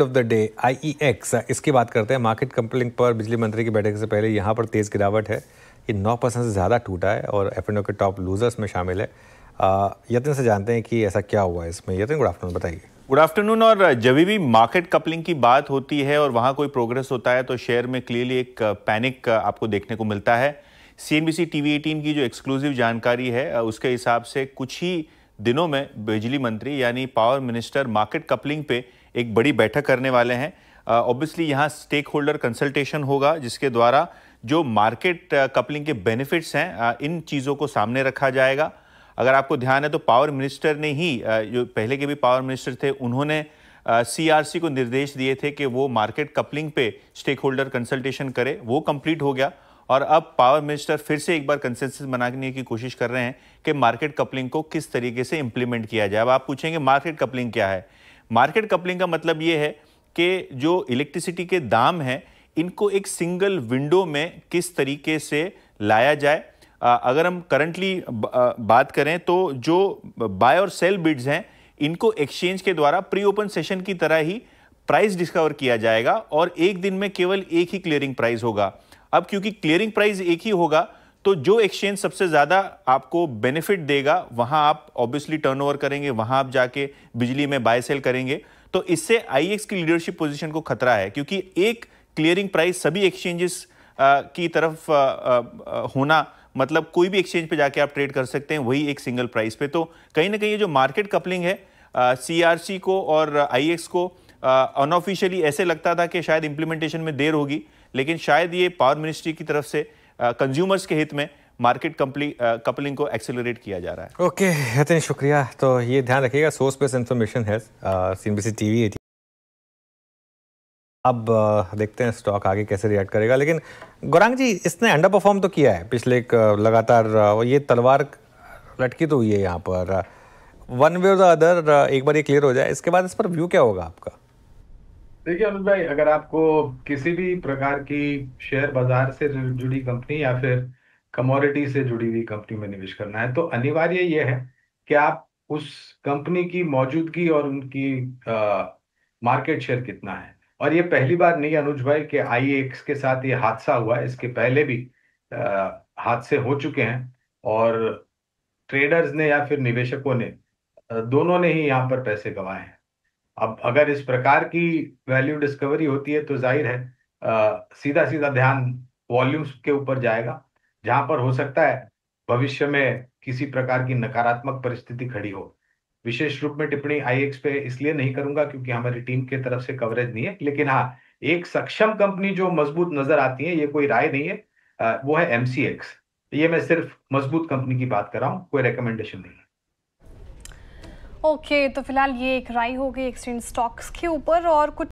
Of the day IEX इसकी बात करते हैं। मार्केट कपलिंग पर बिजली मंत्री की बैठक से पहले यहाँ पर तेज गिरावट है। ये 9% से ज़्यादा टूटा है और F&O के टॉप लूजर्स में शामिल है। यतिन से जानते हैं कि ऐसा क्या हुआ है इसमें। यतिन, गुड आफ्टरनून, बताइए। Good afternoon. और जब भी मार्केट कपलिंग की बात होती है और वहाँ कोई प्रोग्रेस होता है तो शेयर में क्लियरली एक पैनिक आपको देखने को मिलता है। CNBC TV18 की जो एक्सक्लूसिव जानकारी है उसके हिसाब से कुछ ही दिनों में बिजली मंत्री यानी पावर मिनिस्टर मार्केट कपलिंग पे एक बड़ी बैठक करने वाले हैं। ऑब्वियसली यहाँ स्टेक होल्डर कंसल्टेशन होगा जिसके द्वारा जो मार्केट कपलिंग के बेनिफिट्स हैं इन चीज़ों को सामने रखा जाएगा। अगर आपको ध्यान है तो पावर मिनिस्टर ने ही जो पहले के भी पावर मिनिस्टर थे उन्होंने CRC को निर्देश दिए थे कि वो मार्केट कपलिंग पे स्टेक होल्डर कंसल्टेशन करे। वो कंप्लीट हो गया और अब पावर मिनिस्टर फिर से एक बार कंसेंसस बनाने की कोशिश कर रहे हैं कि मार्केट कपलिंग को किस तरीके से इंप्लीमेंट किया जाए। अब आप पूछेंगे मार्केट कपलिंग क्या है। मार्केट कपलिंग का मतलब ये है कि जो इलेक्ट्रिसिटी के दाम हैं इनको एक सिंगल विंडो में किस तरीके से लाया जाए। अगर हम करंटली बात करें तो जो बाय और सेल बिड्स हैं इनको एक्सचेंज के द्वारा प्री ओपन सेशन की तरह ही प्राइस डिस्कवर किया जाएगा और एक दिन में केवल एक ही क्लियरिंग प्राइस होगा। अब क्योंकि क्लियरिंग प्राइस एक ही होगा तो जो एक्सचेंज सबसे ज़्यादा आपको बेनिफिट देगा वहां आप ऑब्वियसली टर्नओवर करेंगे, वहां आप जाके बिजली में बाय सेल करेंगे। तो इससे IEX की लीडरशिप पोजीशन को खतरा है क्योंकि एक क्लियरिंग प्राइस सभी एक्सचेंजेस की तरफ होना मतलब कोई भी एक्सचेंज पे जाके आप ट्रेड कर सकते हैं वही एक सिंगल प्राइस पे। तो कहीं ना कहीं ये जो मार्केट कपलिंग है CRC को और IEX को अनऑफिशियली ऐसे लगता था कि शायद इंप्लीमेंटेशन में देर होगी, लेकिन शायद ये पावर मिनिस्ट्री की तरफ से कंज्यूमर्स के हित में मार्केट कपलिंग को एक्सेलरेट किया जा रहा है। ओके यतिन, शुक्रिया। तो ये ध्यान रखिएगा, सोर्स बेस्ड इंफॉर्मेशन है CNBC TV18। अब देखते हैं स्टॉक आगे कैसे रिएक्ट करेगा। लेकिन गौरांग जी, इसने अंडर परफॉर्म तो किया है पिछले एक लगातार, ये तलवार लटकी तो हुई है यहाँ पर। वन वे और द अदर एक बार ये क्लियर हो जाए, इसके बाद इस पर व्यू क्या होगा आपका? देखिए अनुज भाई, अगर आपको किसी भी प्रकार की शेयर बाजार से जुड़ी कंपनी या फिर कमोडिटी से जुड़ी हुई कंपनी में निवेश करना है तो अनिवार्य ये है कि आप उस कंपनी की मौजूदगी और उनकी मार्केट शेयर कितना है। और ये पहली बार नहीं अनुज भाई कि IEX के साथ ये हादसा हुआ है, इसके पहले भी हादसे हो चुके हैं और ट्रेडर्स ने या फिर निवेशकों ने दोनों ने ही यहाँ पर पैसे गंवाए हैं। अब अगर इस प्रकार की वैल्यू डिस्कवरी होती है तो जाहिर है सीधा सीधा ध्यान वॉल्यूम्स के ऊपर जाएगा, जहां पर हो सकता है भविष्य में किसी प्रकार की नकारात्मक परिस्थिति खड़ी हो। विशेष रूप में टिप्पणी IEX पे इसलिए नहीं करूंगा क्योंकि हमारी टीम की तरफ से कवरेज नहीं है, लेकिन हाँ, एक सक्षम कंपनी जो मजबूत नजर आती है, ये कोई राय नहीं है, वो है MCX। ये मैं सिर्फ मजबूत कंपनी की बात कर रहा हूँ, कोई रिकमेंडेशन नहीं है। ओके, तो फिलहाल ये एक राय हो गई एक्सचेंज स्टॉक्स के ऊपर। और कुछ